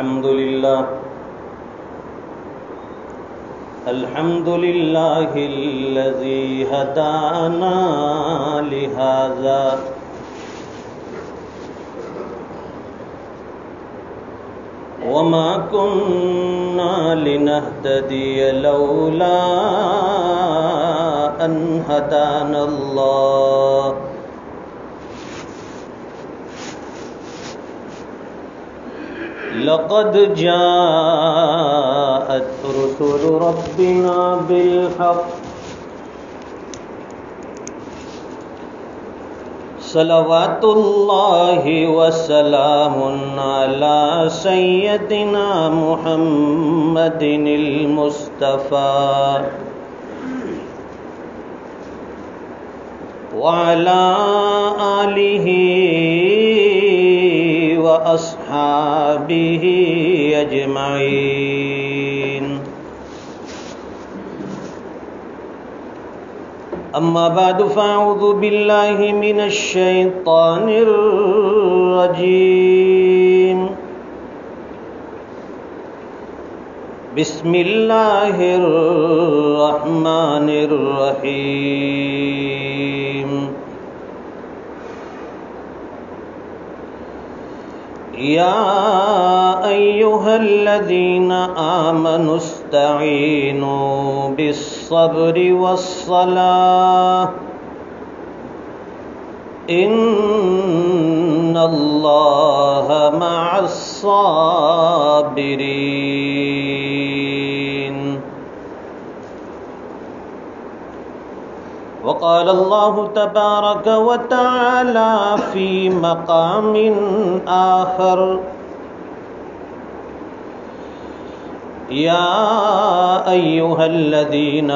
الحمد لله الذي هدانا لهذا وما كنا لنهتدي لولا أن هدانا الله لقد جاءت رسل ربنا بالحق صلوات الله وسلام على سيدنا محمد المصطفى وعلى آله وأصحابه أجمعين أما بعد فأعوذ بالله من الشيطان الرجيم بسم الله الرحمن الرحيم يا أيها الذين آمنوا استعينوا بالصبر والصلاة إن الله مع الصابرين. وقال الله تبارك وتعالى في مقام آخر يا أيها الذين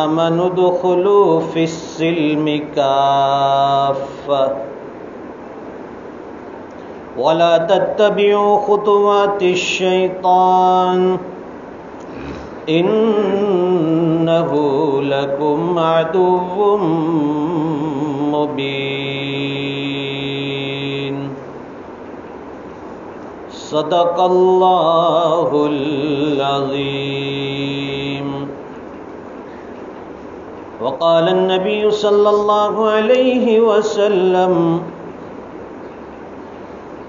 آمنوا ادخلوا في السلم كافة ولا تتبعوا خطوات الشيطان إنه لكم عدو مبين. صدق الله العظيم. وقال النبي صلى الله عليه وسلم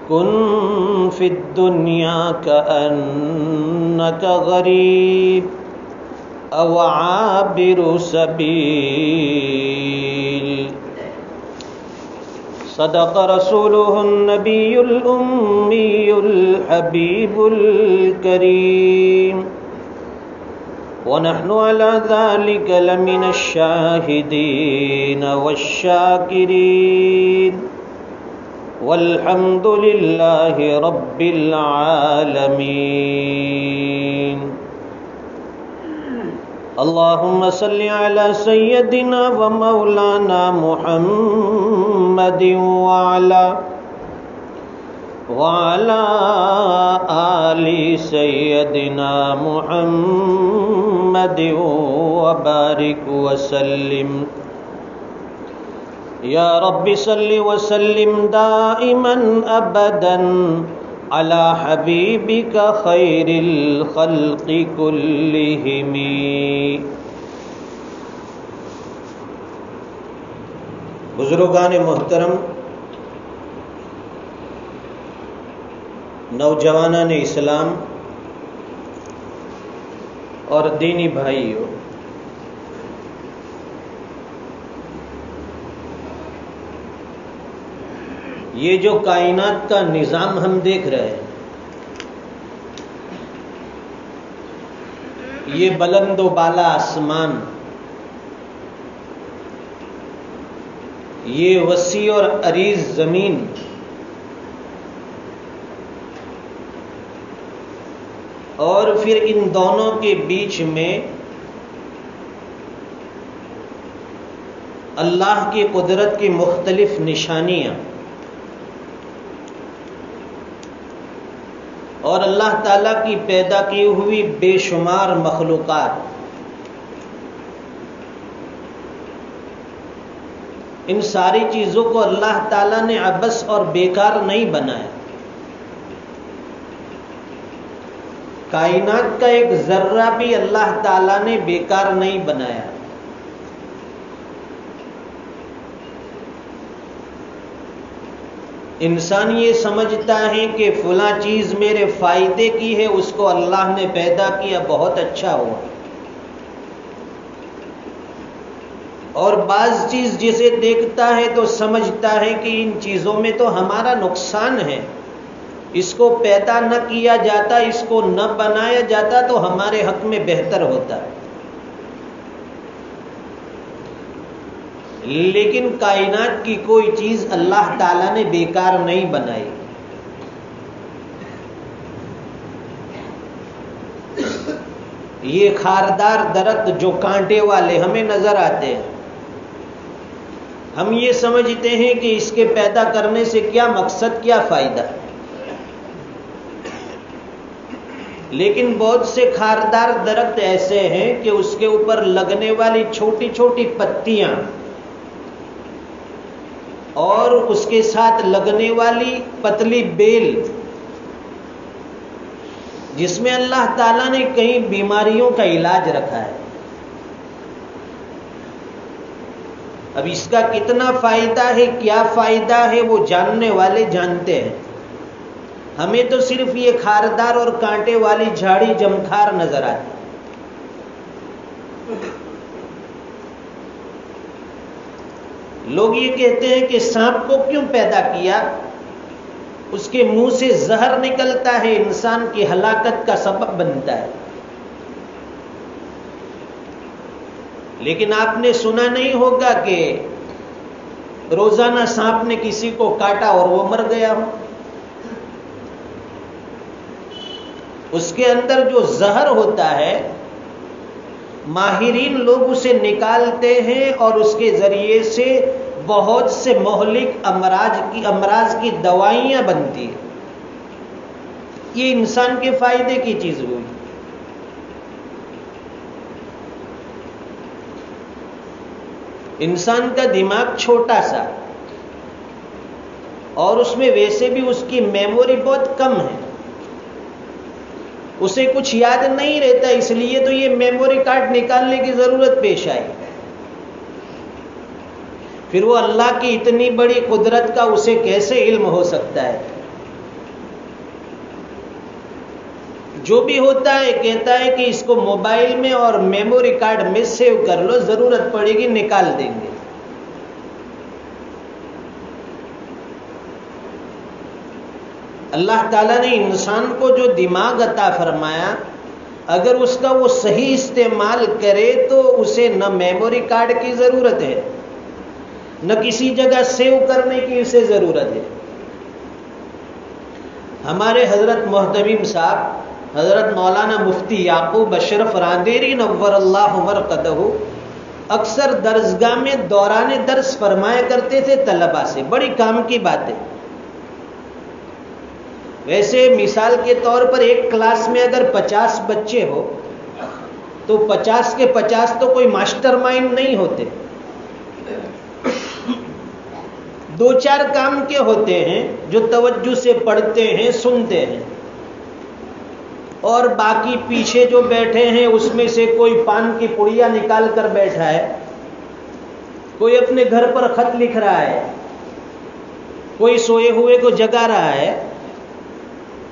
كن في الدنيا كأنك غريب أو عابر سبيل. صدق رسوله النبي الأمي الحبيب الكريم ونحن على ذلك لمن الشاهدين والشاكرين والحمد لله رب العالمين. اللهم صل على سيدنا ومولانا محمد وعلى آل سيدنا محمد وبارك وسلم. یا رب صل وسلم دائما ابدا على حبیبک خیر الخلق کلہم. بزرگان محترم، نوجوانان اسلام اور دینی بھائیوں، یہ جو کائنات کا نظام ہم دیکھ رہے ہیں، یہ بلند و بالا آسمان، یہ وسیع اور عریض زمین، اور پھر ان دونوں کے بیچ میں اللہ کی قدرت کی مختلف نشانیاں اور اللہ تعالیٰ کی پیدا کی ہوئی بے شمار مخلوقات، ان ساری چیزوں کو اللہ تعالیٰ نے عبث اور بیکار نہیں بنایا، کائنات کا ایک ذرہ بھی اللہ تعالیٰ نے بیکار نہیں بنایا. انسان یہ سمجھتا ہے کہ فلاں چیز میرے فائدے کی ہے، اس کو اللہ نے پیدا کیا، بہت اچھا ہوا. اور بعض چیز جسے دیکھتا ہے تو سمجھتا ہے کہ ان چیزوں میں تو ہمارا نقصان ہے، اس کو پیدا نہ کیا جاتا، اس کو نہ بنایا جاتا تو ہمارے حق میں بہتر ہوتا. لیکن کائنات کی کوئی چیز اللہ تعالیٰ نے بیکار نہیں بنائی. یہ خاردار درخت جو کانٹے والے ہمیں نظر آتے ہیں، ہم یہ سمجھتے ہیں کہ اس کے پیدا کرنے سے کیا مقصد، کیا فائدہ. لیکن بہت سے خاردار درخت ایسے ہیں کہ اس کے اوپر لگنے والی چھوٹی چھوٹی پتیاں اور اس کے ساتھ لگنے والی پتلی بیل، جس میں اللہ تعالیٰ نے کئی بیماریوں کا علاج رکھا ہے. اب اس کا کتنا فائدہ ہے، کیا فائدہ ہے، وہ جاننے والے جانتے ہیں. ہمیں تو صرف یہ خاردار اور کانٹے والی جھاڑی جمکھار نظر آتی. لوگ یہ کہتے ہیں کہ سانپ کو کیوں پیدا کیا، اس کے منہ سے زہر نکلتا ہے، انسان کی ہلاکت کا سبب بنتا ہے. لیکن آپ نے سنا نہیں ہوگا کہ روزانہ سانپ نے کسی کو کاٹا اور وہ مر گیا ہو. اس کے اندر جو زہر ہوتا ہے، ماہرین لوگ اسے نکالتے ہیں اور اس کے ذریعے سے بہت سے مہلک امراض کی دوائیاں بنتی ہیں. یہ انسان کے فائدے کی چیز ہوئی. انسان کا دماغ چھوٹا سا اور اس میں ویسے بھی اس کی میموری بہت کم ہے، اسے کچھ یاد نہیں رہتا، اس لیے تو یہ میموری کارڈ نکالنے کی ضرورت پیش آئی. پھر وہ اللہ کی اتنی بڑی قدرت کا اسے کیسے علم ہو سکتا ہے؟ جو بھی ہوتا ہے کہتا ہے کہ اس کو موبائل میں اور میموری کارڈ میں سیو کر لو، ضرورت پڑے گی نکال دیں گے. اللہ تعالیٰ نے انسان کو جو دماغ عطا فرمایا، اگر اس کا وہ صحیح استعمال کرے تو اسے نہ میموری کارڈ کی ضرورت ہے، نہ کسی جگہ سیو کرنے کی اسے ضرورت ہے. ہمارے حضرت محتمم صاحب حضرت مولانا مفتی یعقوب اشرف راندیری نور اللہ مرقدہ اکثر درسگاہ میں دوران درس فرمایا کرتے تھے طلباء سے. بڑی کام کی بات ہے. ویسے مثال کے طور پر ایک کلاس میں اگر 50 بچے ہو تو 50 کے 50 تو کوئی ماسٹر مائنڈ نہیں ہوتے. 2-4 کام کے ہوتے ہیں جو توجہ سے پڑھتے ہیں، سنتے ہیں، اور باقی پیچھے جو بیٹھے ہیں اس میں سے کوئی پان کی پڑیا نکال کر بیٹھا ہے، کوئی اپنے گھر پر خط لکھ رہا ہے، کوئی سوئے ہوئے کو جگا رہا ہے.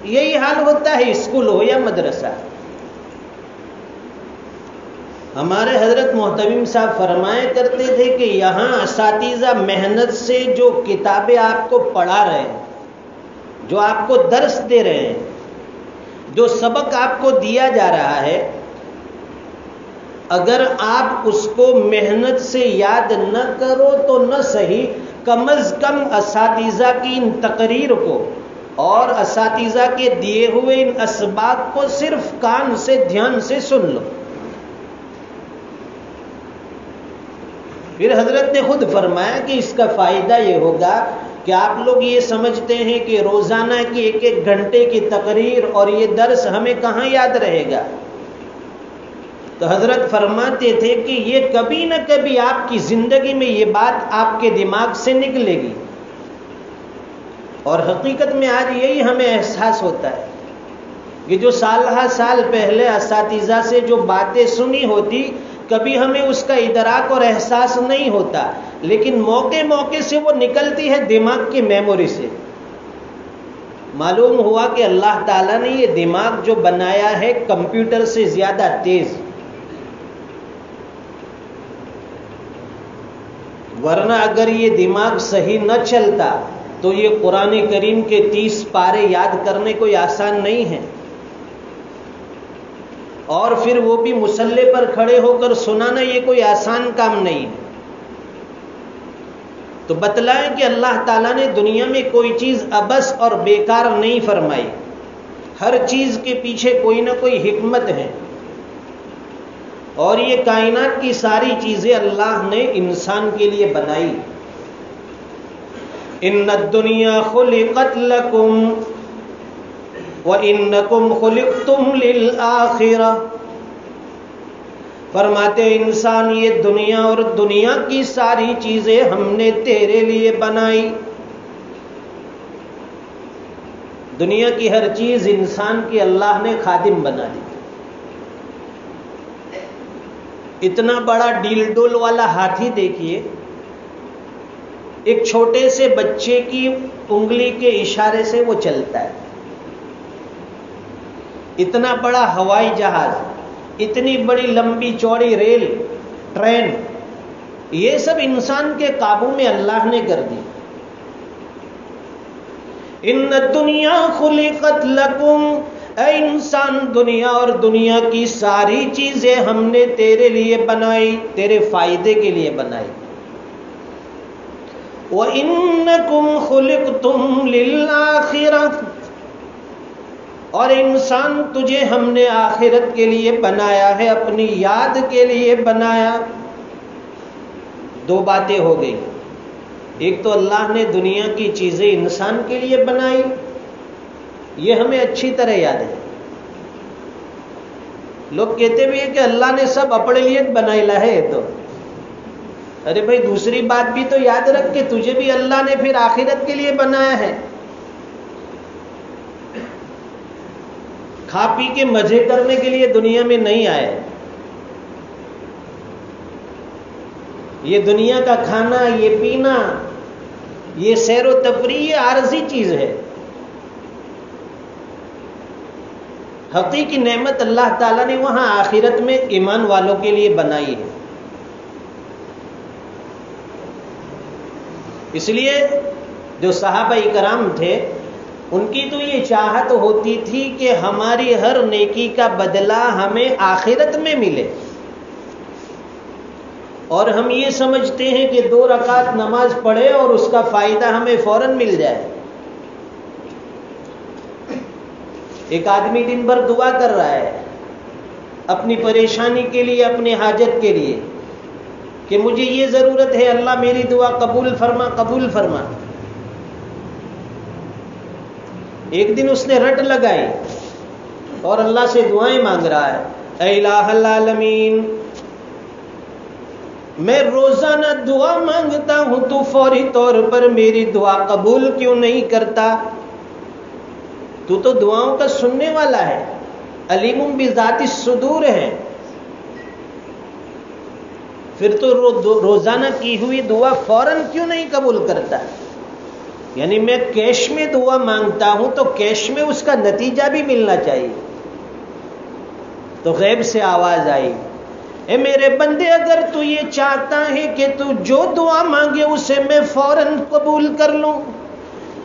یہی حال ہوتا ہے اسکول ہو یا مدرسہ. ہمارے حضرت محتمم صاحب فرمایا کرتے تھے کہ یہاں اساتذہ محنت سے جو کتابیں آپ کو پڑھا رہے ہیں، جو آپ کو درس دے رہے ہیں، جو سبق آپ کو دیا جا رہا ہے، اگر آپ اس کو محنت سے یاد نہ کرو تو نہ صحیح، کم از کم اساتذہ کی ان تقریر کو اور اساتذہ کے دیے ہوئے ان اسباق کو صرف کان سے دھیان سے سن لو. پھر حضرت نے خود فرمایا کہ اس کا فائدہ یہ ہوگا کہ آپ لوگ یہ سمجھتے ہیں کہ روزانہ کی 1-1 گھنٹے کی تقریر اور یہ درس ہمیں کہاں یاد رہے گا. تو حضرت فرماتے تھے کہ یہ کبھی نہ کبھی آپ کی زندگی میں یہ بات آپ کے دماغ سے نکلے گی. اور حقیقت میں آج یہی ہمیں احساس ہوتا ہے کہ جو سال ہر سال پہلے اساتذہ سے جو باتیں سنی ہوتی کبھی ہمیں اس کا ادراک اور احساس نہیں ہوتا، لیکن موقع موقع سے وہ نکلتی ہے دماغ کی میموری سے۔ معلوم ہوا کہ اللہ تعالیٰ نے یہ دماغ جو بنایا ہے کمپیوٹر سے زیادہ تیز، ورنہ اگر یہ دماغ صحیح نہ چلتا تو یہ قرآن کریم کے 30 پارے یاد کرنے کوئی آسان نہیں ہے، اور پھر وہ بھی مصلی پر کھڑے ہو کر سنانا یہ کوئی آسان کام نہیں ہے۔ تو بتلائیں کہ اللہ تعالیٰ نے دنیا میں کوئی چیز عبث اور بیکار نہیں فرمائی، ہر چیز کے پیچھے کوئی نہ کوئی حکمت ہے، اور یہ کائنات کی ساری چیزیں اللہ نے انسان کے لیے بنائی۔ ان الدنیا خلقت لکم وَإِنَّكُمْ خُلِقْتُمْ لِلْآخِرَةِ، فرماتے انسان یہ دنیا اور دنیا کی ساری چیزیں ہم نے تیرے لیے بنائی۔ دنیا کی ہر چیز انسان کی اللہ نے خادم بنا دی۔ اتنا بڑا ڈیل ڈول والا ہاتھی دیکھیے، ایک چھوٹے سے بچے کی انگلی کے اشارے سے وہ چلتا ہے۔ اتنا بڑا ہوائی جہاز، اتنی بڑی لمبی چوڑی ریل، ٹرین، یہ سب انسان کے قابو میں اللہ نے کر دی۔ ان الدنیا خلقت لکم، اے انسان دنیا اور دنیا کی ساری چیزیں ہم نے تیرے لیے بنائی، تیرے فائدے کے لیے بنائی۔ وَإِنَّكُمْ خُلِقْتُمْ لِلْآخِرَةِ، اور انسان تجھے ہم نے آخرت کے لیے بنایا ہے، اپنی یاد کے لیے بنایا۔ دو باتیں ہو گئی، ایک تو اللہ نے دنیا کی چیزیں انسان کے لیے بنائی، یہ ہمیں اچھی طرح یاد ہے۔ لوگ کہتے بھی ہیں کہ اللہ نے سب اپنے لیے بنائی لا ہے، تو ارے بھائی دوسری بات بھی تو یاد رکھ کہ تجھے بھی اللہ نے پھر آخرت کے لیے بنایا ہے۔ کھا پی کے مزے کرنے کے لیے دنیا میں نہیں آئے۔ یہ دنیا کا کھانا، یہ پینا، یہ سیر و تفریح، یہ عارضی چیز ہے۔ حقیقی نعمت اللہ تعالیٰ نے وہاں آخرت میں ایمان والوں کے لیے بنائی ہے۔ اس لیے جو صحابہ کرام تھے ان کی تو یہ چاہت ہوتی تھی کہ ہماری ہر نیکی کا بدلہ ہمیں آخرت میں ملے، اور ہم یہ سمجھتے ہیں کہ 2 رکعت نماز پڑھے اور اس کا فائدہ ہمیں فوراً مل جائے۔ ایک آدمی دن بھر دعا کر رہا ہے اپنی پریشانی کے لیے، اپنی حاجت کے لیے، کہ مجھے یہ ضرورت ہے، اللہ میری دعا قبول فرما، قبول فرما۔ ایک دن اس نے رٹ لگائی اور اللہ سے دعائیں مانگ رہا ہے، اے الہ العالمین، میں روزانہ دعا مانگتا ہوں، تو فوری طور پر میری دعا قبول کیوں نہیں کرتا؟ تو دعاؤں کا سننے والا ہے، علیم بذات الصدور ہے، پھر تو روزانہ کی ہوئی دعا فوراً کیوں نہیں قبول کرتا؟ یعنی میں کیش میں دعا مانگتا ہوں تو کیش میں اس کا نتیجہ بھی ملنا چاہیے۔ تو غیب سے آواز آئی، اے میرے بندے، اگر تو یہ چاہتا ہے کہ تو جو دعا مانگے اسے میں فوراً قبول کر لوں،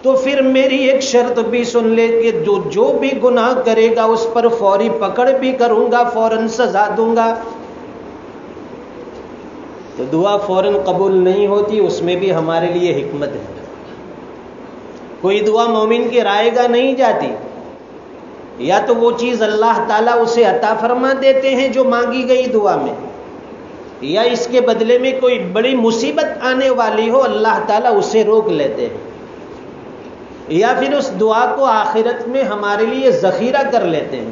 تو پھر میری ایک شرط بھی سن لے کہ جو بھی گناہ کرے گا اس پر فوری پکڑ بھی کروں گا، فوراً سزا دوں گا۔ تو دعا فوراً قبول نہیں ہوتی، اس میں بھی ہمارے لیے حکمت ہے۔ کوئی دعا مومن کی رائے گاہ نہیں جاتی، یا تو وہ چیز اللہ تعالیٰ اسے عطا فرما دیتے ہیں جو مانگی گئی دعا میں، یا اس کے بدلے میں کوئی بڑی مصیبت آنے والی ہو اللہ تعالیٰ اسے روک لیتے ہیں، یا پھر اس دعا کو آخرت میں ہمارے لیے ذخیرہ کر لیتے ہیں۔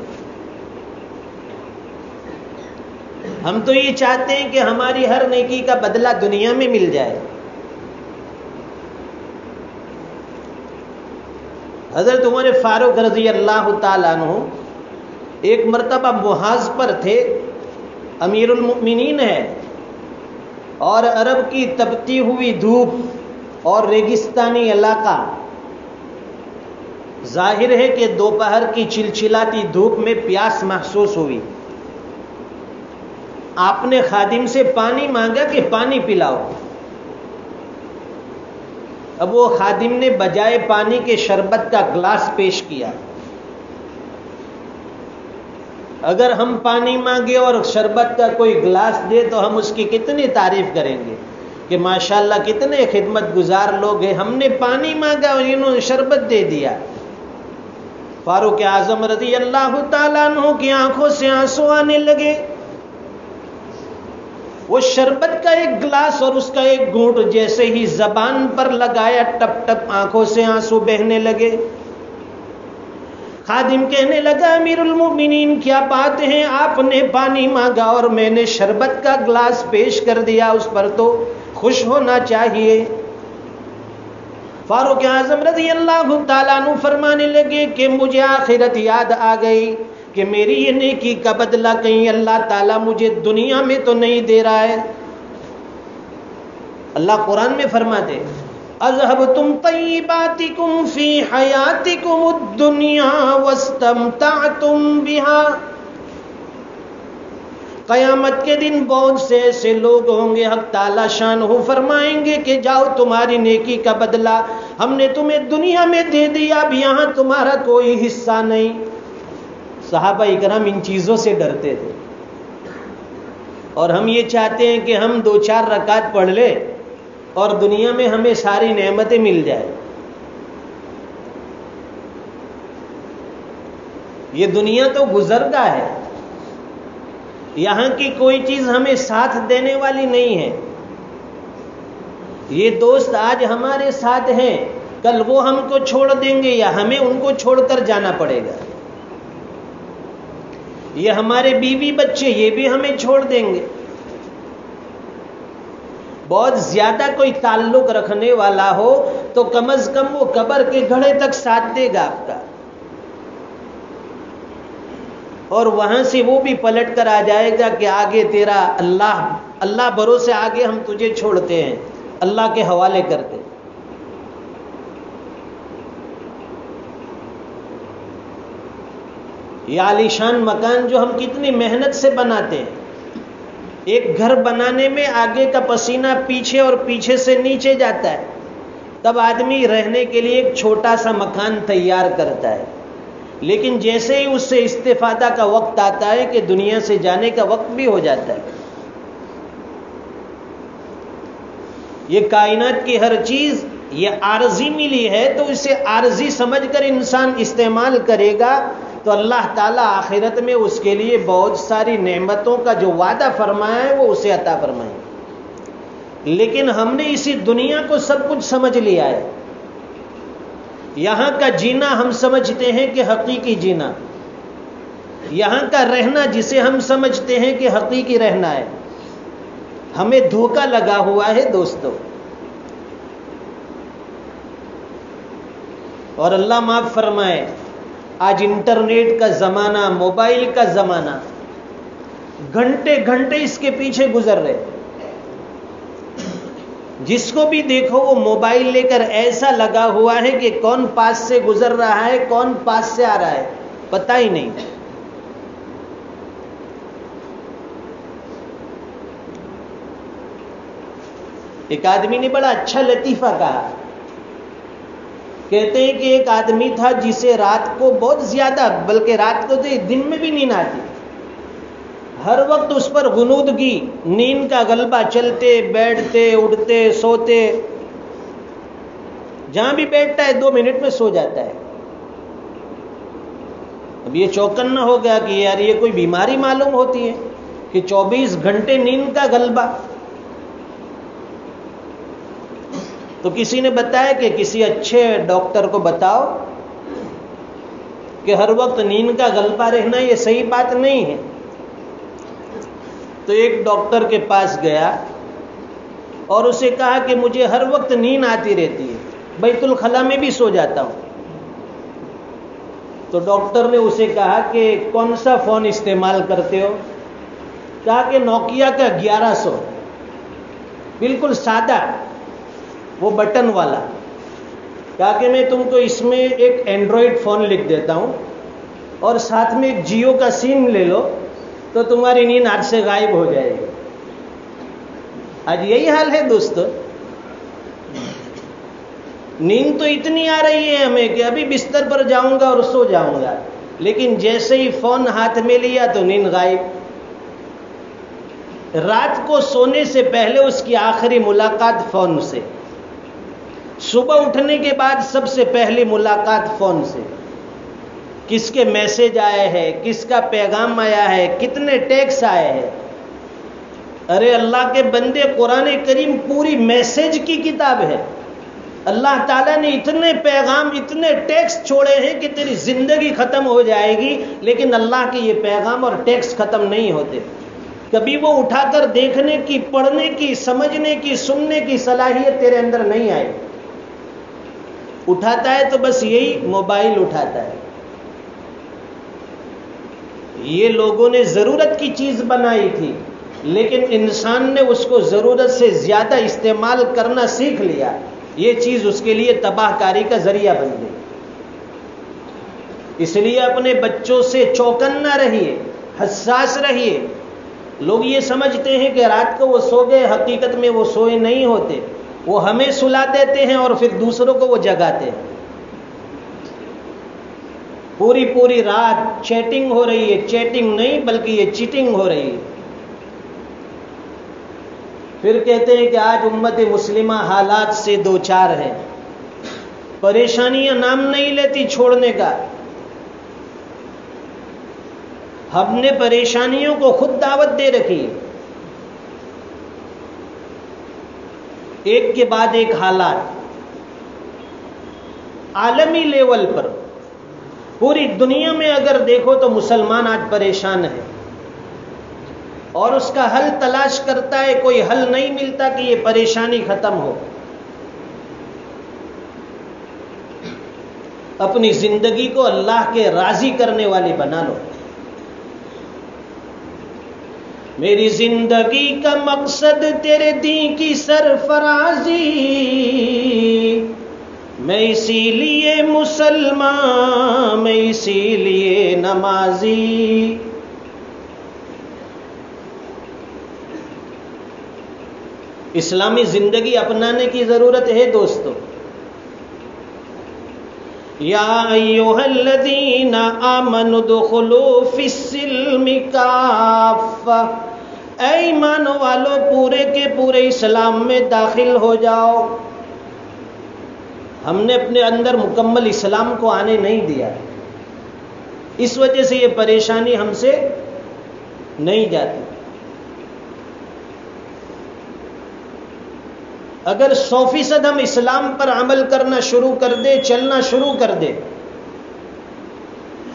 ہم تو یہ چاہتے ہیں کہ ہماری ہر نیکی کا بدلہ دنیا میں مل جائے۔ حضرت عمر فاروق رضی اللہ تعالیٰ عنہ ایک مرتبہ محاذ پر تھے، امیر المؤمنین ہے، اور عرب کی تپتی ہوئی دھوپ اور ریگستانی علاقہ، ظاہر ہے کہ دوپہر کی چلچلاتی دھوپ میں پیاس محسوس ہوئی. آپ نے خادم سے پانی مانگا کہ پانی پلاؤ. اب وہ خادم نے بجائے پانی کے شربت کا گلاس پیش کیا. اگر ہم پانی مانگے اور شربت کا کوئی گلاس دے تو ہم اس کی کتنی تعریف کریں گے کہ ماشاءاللہ کتنے خدمت گزار لوگ ہیں، ہم نے پانی مانگا اور انہوں نے شربت دے دیا. فاروق اعظم رضی اللہ تعالیٰ عنہ کی آنکھوں سے آنسو آنے لگے. وہ شربت کا ایک گلاس اور اس کا ایک گھونٹ جیسے ہی زبان پر لگایا، ٹپ ٹپ آنکھوں سے آنسو بہنے لگے. خادم کہنے لگا امیر المؤمنین کیا بات ہے، آپ نے پانی مانگا اور میں نے شربت کا گلاس پیش کر دیا، اس پر تو خوش ہونا چاہیے. فاروق اعظم رضی اللہ تعالیٰ عنہ فرمانے لگے کہ مجھے آخرت یاد آ گئی کہ میری یہ نیکی کا بدلہ کہیں اللہ تعالیٰ مجھے دنیا میں تو نہیں دے رہا ہے. اللہ قرآن میں فرماتے اذهبتم طیباتکم فی حیاتکم الدنیا واستمتعتم بها. قیامت کے دن بہت سے ایسے لوگ ہوں گے، حق تعالیٰ شانہ فرمائیں گے کہ جاؤ تمہاری نیکی کا بدلہ ہم نے تمہیں دنیا میں دے دیا، اب یہاں تمہارا کوئی حصہ نہیں. صحابہ اکرام ان چیزوں سے ڈرتے تھے، اور ہم یہ چاہتے ہیں کہ ہم 2-4 رکعت پڑھ لیں اور دنیا میں ہمیں ساری نعمتیں مل جائیں. یہ دنیا تو گزرگاہ ہے، یہاں کی کوئی چیز ہمیں ساتھ دینے والی نہیں ہے. یہ دوست آج ہمارے ساتھ ہیں، کل وہ ہم کو چھوڑ دیں گے یا ہمیں ان کو چھوڑ کر جانا پڑے گا. یہ ہمارے بیوی بچے، یہ بھی ہمیں چھوڑ دیں گے. بہت زیادہ کوئی تعلق رکھنے والا ہو تو کم از کم وہ قبر کے گھڑے تک ساتھ دے گا آپ کا، اور وہاں سے وہ بھی پلٹ کر آ جائے گا کہ آگے تیرا اللہ بھروسے آگے ہم تجھے چھوڑتے ہیں، اللہ کے حوالے کرتے. یہ عالیشان مکان جو ہم کتنی محنت سے بناتے ہیں، ایک گھر بنانے میں آگے کا پسینہ پیچھے اور پیچھے سے نیچے جاتا ہے، تب آدمی رہنے کے لیے ایک چھوٹا سا مکان تیار کرتا ہے. لیکن جیسے ہی اس سے استفادہ کا وقت آتا ہے کہ دنیا سے جانے کا وقت بھی ہو جاتا ہے. یہ کائنات کی ہر چیز یہ عارضی ملی ہے تو اسے عارضی سمجھ کر انسان استعمال کرے گا تو اللہ تعالیٰ آخرت میں اس کے لیے بہت ساری نعمتوں کا جو وعدہ فرمایا ہے وہ اسے عطا فرمائیں. لیکن ہم نے اسی دنیا کو سب کچھ سمجھ لیا ہے. یہاں کا جینا ہم سمجھتے ہیں کہ حقیقی جینا، یہاں کا رہنا جسے ہم سمجھتے ہیں کہ حقیقی رہنا ہے. ہمیں دھوکہ لگا ہوا ہے دوستو. اور اللہ معاف فرمائے، آج انٹرنیٹ کا زمانہ، موبائل کا زمانہ، گھنٹے گھنٹے اس کے پیچھے گزر رہے. جس کو بھی دیکھو وہ موبائل لے کر ایسا لگا ہوا ہے کہ کون پاس سے گزر رہا ہے، کون پاس سے آ رہا ہے، پتہ ہی نہیں. ایک آدمی نے بڑا اچھا لطیفہ کہا. کہتے ہیں کہ ایک آدمی تھا جسے رات کو بہت زیادہ، بلکہ رات کو تو دن میں بھی نیند آتی، ہر وقت اس پر غنودگی، نیند کا غلبہ، چلتے بیٹھتے اٹھتے سوتے، جہاں بھی بیٹھتا ہے 2 منٹ میں سو جاتا ہے. اب یہ چوکنا ہو گیا کہ یار یہ کوئی بیماری معلوم ہوتی ہے کہ 24 گھنٹے نیند کا غلبہ. تو کسی نے بتایا کہ کسی اچھے ڈاکٹر کو بتاؤ کہ ہر وقت نیند کا غلبہ رہنا یہ صحیح بات نہیں ہے. تو ایک ڈاکٹر کے پاس گیا اور اسے کہا کہ مجھے ہر وقت نیند آتی رہتی ہے، بیت الخلا میں بھی سو جاتا ہوں. تو ڈاکٹر نے اسے کہا کہ کون سا فون استعمال کرتے ہو؟ کہا کہ نوکیا کا 1100، بالکل سادہ، وہ بٹن والا۔ کہا کہ میں تم کو اس میں ایک اینڈرائڈ فون لکھ دیتا ہوں اور ساتھ میں ایک جیو کا سم لے لو تو تمہاری نیند آج سے غائب ہو جائے گی۔ آج یہی حال ہے دوستو، نیند تو اتنی آ رہی ہے ہمیں کہ ابھی بستر پر جاؤں گا اور سو جاؤں گا، لیکن جیسے ہی فون ہاتھ میں لیا تو نیند غائب۔ رات کو سونے سے پہلے اس کی آخری ملاقات فون سے، صبح اٹھنے کے بعد سب سے پہلی ملاقات فون سے، کس کے میسج آئے ہیں، کس کا پیغام آیا ہے، کتنے ٹیکس آئے ہیں۔ ارے اللہ کے بندے، قرآن کریم پوری میسج کی کتاب ہے۔ اللہ تعالیٰ نے اتنے پیغام، اتنے ٹیکس چھوڑے ہیں کہ تیری زندگی ختم ہو جائے گی، لیکن اللہ کے یہ پیغام اور ٹیکس ختم نہیں ہوتے۔ کبھی وہ اٹھا کر دیکھنے کی، پڑھنے کی، سمجھنے کی، سننے کی صلاحیت تیرے اندر نہیں آئی۔ اٹھاتا ہے تو بس یہی موبائل اٹھاتا ہے۔ یہ لوگوں نے ضرورت کی چیز بنائی تھی، لیکن انسان نے اس کو ضرورت سے زیادہ استعمال کرنا سیکھ لیا، یہ چیز اس کے لیے تباہ کاری کا ذریعہ بن گئی۔ اس لیے اپنے بچوں سے چوکنا رہیے، حساس رہیے۔ لوگ یہ سمجھتے ہیں کہ رات کو وہ سو گئے، حقیقت میں وہ سوئے نہیں ہوتے، وہ ہمیں سلا دیتے ہیں اور پھر دوسروں کو وہ جگاتے ہیں۔ پوری رات چیٹنگ ہو رہی ہے، چیٹنگ نہیں بلکہ یہ چیٹنگ ہو رہی ہے۔ پھر کہتے ہیں کہ آج امت مسلمہ حالات سے دوچار ہے، پریشانیاں نام نہیں لیتی چھوڑنے کا۔ ہم نے پریشانیوں کو خود دعوت دے رکھی ہے، ایک کے بعد ایک حالات عالمی لیول پر، پوری دنیا میں اگر دیکھو تو مسلمان آج پریشان ہے اور اس کا حل تلاش کرتا ہے، کوئی حل نہیں ملتا کہ یہ پریشانی ختم ہو۔ اپنی زندگی کو اللہ کے راضی کرنے والی بنا لو۔ میری زندگی کا مقصد تیرے دین کی سرفرازی، میں اسی لیے مسلمان، میں اسی لیے نمازی۔ اسلامی زندگی اپنانے کی ضرورت ہے دوستو۔ یا ایھا الذین آمنوا ادخلوا فی السلم کافہ، اے ایمان والو پورے کے پورے اسلام میں داخل ہو جاؤ۔ ہم نے اپنے اندر مکمل اسلام کو آنے نہیں دیا، اس وجہ سے یہ پریشانی ہم سے نہیں جاتی۔ اگر 100% ہم اسلام پر عمل کرنا شروع کر دے، چلنا شروع کر دے،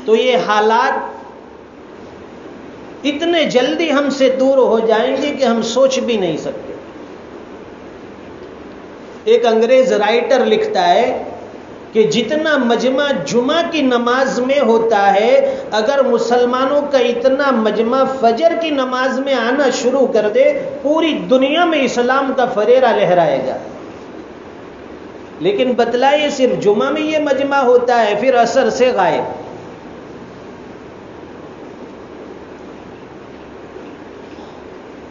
تو یہ حالات اتنے جلدی ہم سے دور ہو جائیں گے کہ ہم سوچ بھی نہیں سکتے۔ ایک انگریز رائٹر لکھتا ہے کہ جتنا مجمع جمعہ کی نماز میں ہوتا ہے، اگر مسلمانوں کا اتنا مجمع فجر کی نماز میں آنا شروع کر دے، پوری دنیا میں اسلام کا فریرہ لہرائے گا۔ لیکن بتلائیے صرف جمعہ میں یہ مجمع ہوتا ہے، پھر عصر سے غائب۔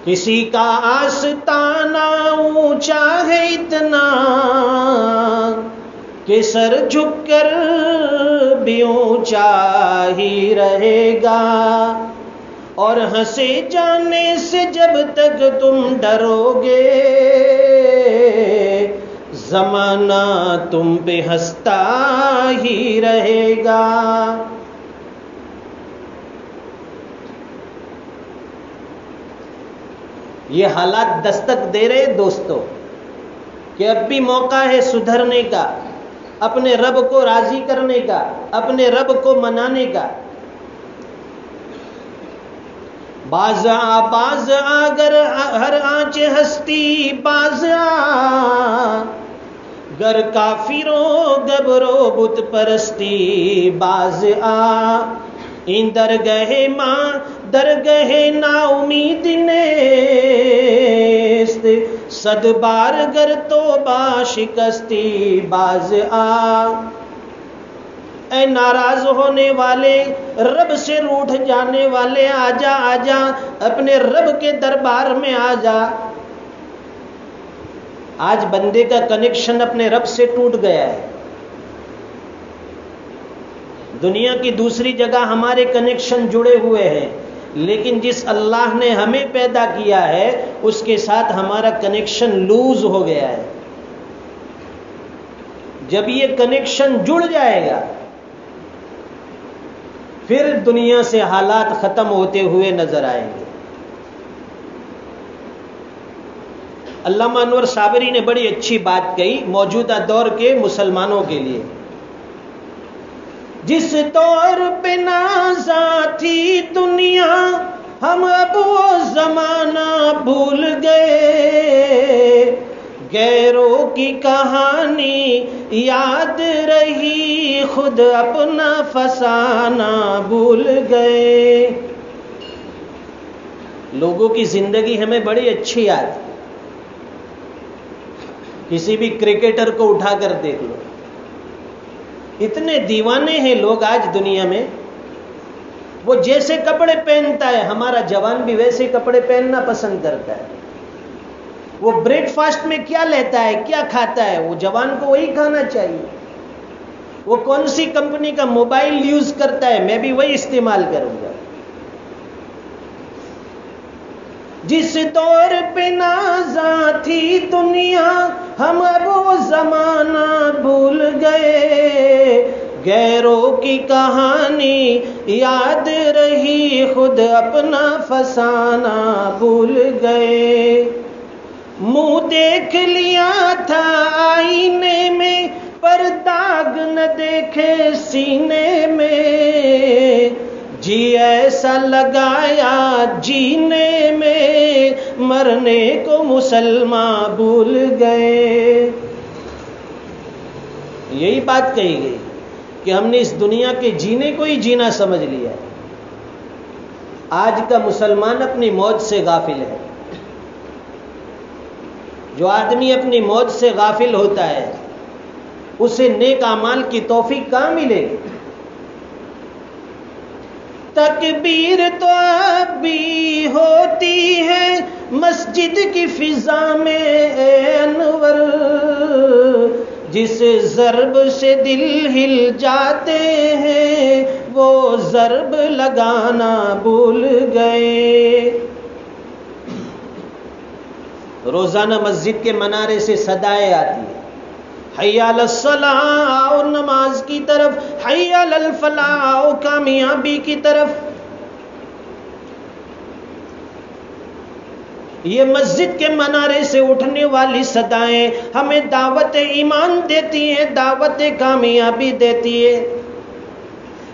کسی کا آستانہ اونچا ہے اتنا کہ سر جھک کر بھی اونچا ہی رہے گا، اور ہنسے جانے سے جب تک تم ڈرو گے، زمانہ تم پہ ہنستا ہی رہے گا۔ یہ حالات دستک دے رہے دوستو کہ اب بھی موقع ہے سدھرنے کا، اپنے رب کو راضی کرنے کا، اپنے رب کو منانے کا۔ باز اگر ہر آنچ ہستی باز گر کافروں گبرو بت پرستی باز آ، این درگہ ماں درگہ نا امید نیست، صد بار گر توبہ شکستی باز آ۔ اے ناراض ہونے والے، رب سے روٹھ جانے والے، آجا آجا، اپنے رب کے دربار میں آجا۔ آج بندے کا کنیکشن اپنے رب سے ٹوٹ گیا ہے۔ دنیا کی دوسری جگہ ہمارے کنیکشن جڑے ہوئے ہیں، لیکن جس اللہ نے ہمیں پیدا کیا ہے اس کے ساتھ ہمارا کنیکشن لوز ہو گیا ہے۔ جب یہ کنیکشن جڑ جائے گا پھر دنیا سے حالات ختم ہوتے ہوئے نظر آئیں گے۔ علامہ انور صابری نے بڑی اچھی بات کہی موجودہ دور کے مسلمانوں کے لیے۔ جس طور پہ نازاں تھی دنیا، ہم اب وہ زمانہ بھول گئے، غیروں کی کہانی یاد رہی، خود اپنا فسانہ بھول گئے۔ لوگوں کی زندگی ہمیں بڑی اچھی یاد، کسی بھی کرکٹر کو اٹھا کر دیکھ لو، اتنے دیوانے ہیں لوگ آج دنیا میں، وہ جیسے کپڑے پہنتا ہے ہمارا جوان بھی ویسے کپڑے پہننا پسند کرتا ہے۔ وہ بریک فاسٹ میں کیا لیتا ہے، کیا کھاتا ہے، وہ جوان کو وہی کھانا چاہیے۔ وہ کون سی کمپنی کا موبائل یوز کرتا ہے، میں بھی وہی استعمال کروں گا۔ جس دور پہ نازاں تھی دنیا، ہم اب وہ زمانہ بھول گئے، غیروں کی کہانی یاد رہی، خود اپنا فسانہ بھول گئے۔ منہ دیکھ لیا تھا آئینے میں، پر داغ نہ دیکھے سینے میں، جی ایسا لگایا جینے میں، مرنے کو مسلمان بھول گئے۔ یہی بات کہی گئی کہ ہم نے اس دنیا کے جینے کو ہی جینا سمجھ لیا۔ آج کا مسلمان اپنی موت سے غافل ہے۔ جو آدمی اپنی موت سے غافل ہوتا ہے اسے نیک اعمال کی توفیق کہاں ملے گی؟ تکبیر تو اب بھی ہوتی ہے مسجد کی فضا میں اے انور، جس ضرب سے دل ہل جاتے ہیں وہ ضرب لگانا بھول گئے۔ روزانہ مسجد کے منارے سے صدائیں آتی ہیں، حی علی الصلاۃ، آؤ نماز کی طرف، حی علی الفلاح، آؤ کامیابی کی طرف۔ یہ مسجد کے منارے سے اٹھنے والی صدائیں ہمیں دعوت ایمان دیتی ہیں، دعوت کامیابی دیتی ہے،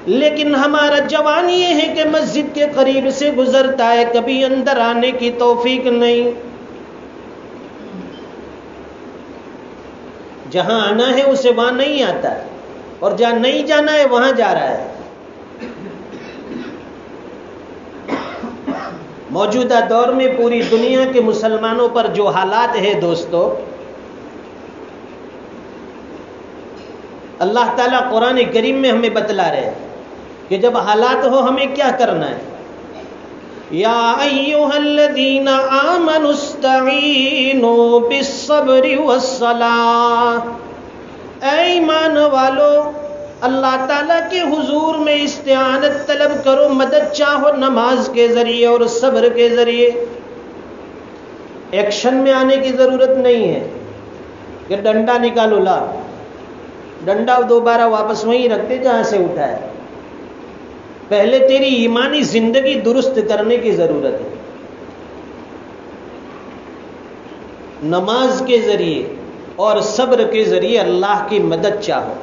لیکن ہمارا جوان یہ ہے کہ مسجد کے قریب سے گزرتا ہے، کبھی اندر آنے کی توفیق نہیں۔ جہاں آنا ہے اسے وہاں نہیں آتا، اور جہاں نہیں جانا ہے وہاں جا رہا ہے۔ موجودہ دور میں پوری دنیا کے مسلمانوں پر جو حالات ہیں دوستو، اللہ تعالیٰ قرآن کریم میں ہمیں بتلا رہے ہیں کہ جب حالات ہو ہمیں کیا کرنا ہے۔ یا ایھا الذین آمنوا استعینوا بالصبر والصلاۃ، اے ایمان والو اللہ تعالیٰ کے حضور میں استعانت طلب کرو، مدد چاہو نماز کے ذریعے اور صبر کے ذریعے۔ ایکشن میں آنے کی ضرورت نہیں ہے کہ ڈنڈا نکالو، لا ڈنڈا دوبارہ واپس وہیں رکھتے جہاں سے اٹھا ہے۔ پہلے تیری ایمانی زندگی درست کرنے کی ضرورت ہے۔ نماز کے ذریعے اور صبر کے ذریعے اللہ کی مدد چاہو۔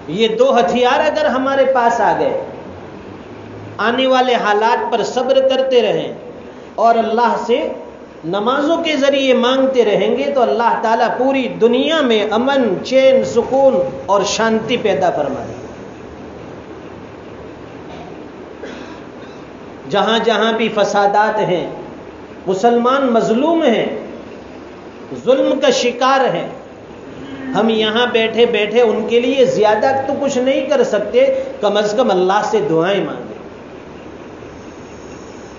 یہ دو ہتھیار اگر ہمارے پاس آ گئے، آنے والے حالات پر صبر کرتے رہیں اور اللہ سے نمازوں کے ذریعے مانگتے رہیں گے تو اللہ تعالیٰ پوری دنیا میں امن، چین، سکون اور شانتی پیدا فرمائے. جہاں جہاں بھی فسادات ہیں، مسلمان مظلوم ہیں، ظلم کا شکار ہیں، ہم یہاں بیٹھے بیٹھے ان کے لیے زیادہ تو کچھ نہیں کر سکتے، کم از کم اللہ سے دعائیں مانگیں.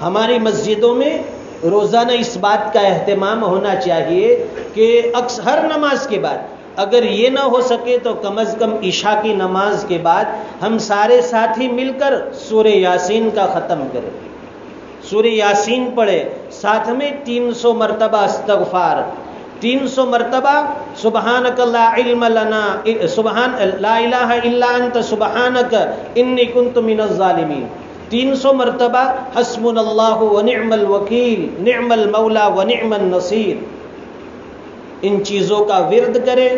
ہماری مسجدوں میں روزانہ اس بات کا اہتمام ہونا چاہیے کہ ہر نماز کے بعد، اگر یہ نہ ہو سکے تو کم از کم عشاء کی نماز کے بعد ہم سارے ساتھی مل کر سورہ یاسین کا ختم کریں. سورہ یاسین پڑھے، ساتھ میں 300 مرتبہ استغفار، 300 مرتبہ سبحانک لا علم لنا سبحان لا الہ الا انت سبحانک انی کنت من الظالمین، 300 مرتبہ حسبنا اللہ ونعم الوکیل نعم المولا ونعم النصیر. ان چیزوں کا ورد کرے،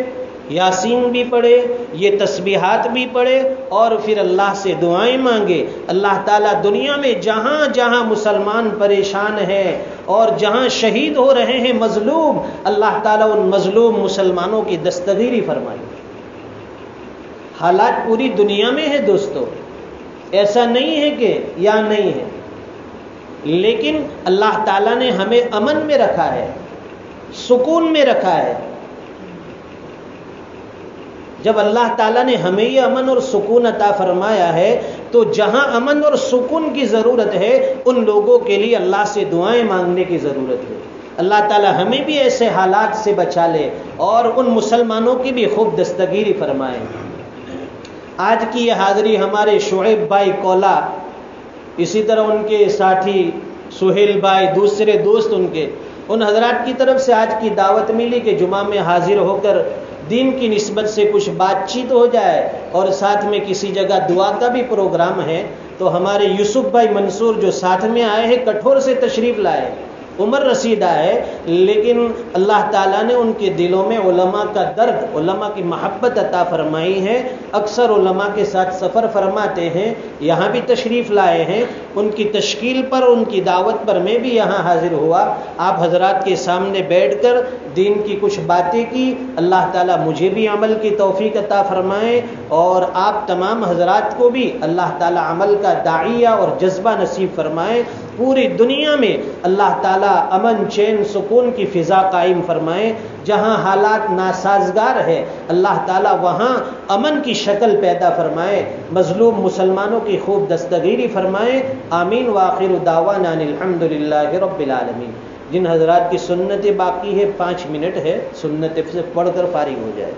یاسین بھی پڑھے، یہ تسبیحات بھی پڑھے، اور پھر اللہ سے دعائیں مانگے. اللہ تعالیٰ دنیا میں جہاں جہاں مسلمان پریشان ہیں اور جہاں شہید ہو رہے ہیں مظلوم، اللہ تعالیٰ ان مظلوم مسلمانوں کی دستگیری فرمائے. حالات پوری دنیا میں ہے دوستو، ایسا نہیں ہے کہ یا نہیں ہے، لیکن اللہ تعالیٰ نے ہمیں امن میں رکھا ہے، سکون میں رکھا ہے. جب اللہ تعالیٰ نے ہمیں یہ امن اور سکون عطا فرمایا ہے تو جہاں امن اور سکون کی ضرورت ہے ان لوگوں کے لیے اللہ سے دعائیں مانگنے کی ضرورت ہے. اللہ تعالیٰ ہمیں بھی ایسے حالات سے بچا لے اور ان مسلمانوں کی بھی خوب دستگیری فرمائے. آج کی یہ حاضری ہمارے شعیب بھائی کولا، اسی طرح ان کے ساتھی سہیل بھائی، دوسرے دوست ان حضرات کی طرف سے آج کی دعوت ملی کہ جمعہ میں حاضر ہو کر دین کی نسبت سے کچھ بات چیت ہو جائے اور ساتھ میں کسی جگہ دعا کا بھی پروگرام ہے. تو ہمارے یوسف بھائی منصور جو ساتھ میں آئے ہیں، کٹھور سے تشریف لائے، عمر رسیدہ ہے، لیکن اللہ تعالیٰ نے ان کے دلوں میں علماء کا درد، علماء کی محبت عطا فرمائی ہے. اکثر علماء کے ساتھ سفر فرماتے ہیں، یہاں بھی تشریف لائے ہیں. ان کی تشکیل پر، ان کی دعوت پر میں بھی یہاں حاضر ہوا. آپ حضرات کے سامنے بیٹھ کر دین کی کچھ باتیں کی. اللہ تعالیٰ مجھے بھی عمل کی توفیق عطا فرمائے اور آپ تمام حضرات کو بھی اللہ تعالیٰ عمل کا داعیہ اور جذبہ نصیب فرمائے. پوری دنیا میں اللہ تعالیٰ امن، چین، سکون کی فضا قائم فرمائے. جہاں حالات ناسازگار ہے اللہ تعالیٰ وہاں امن کی شکل پیدا فرمائے، مظلوم مسلمانوں کی خوب دستگیری فرمائے. آمین. وآخر دعوانا الحمد للہ رب العالمین. جن حضرات کی سنت باقی ہے 5 منٹ ہے، سنت سے پڑھ کر فارغ ہو جائے.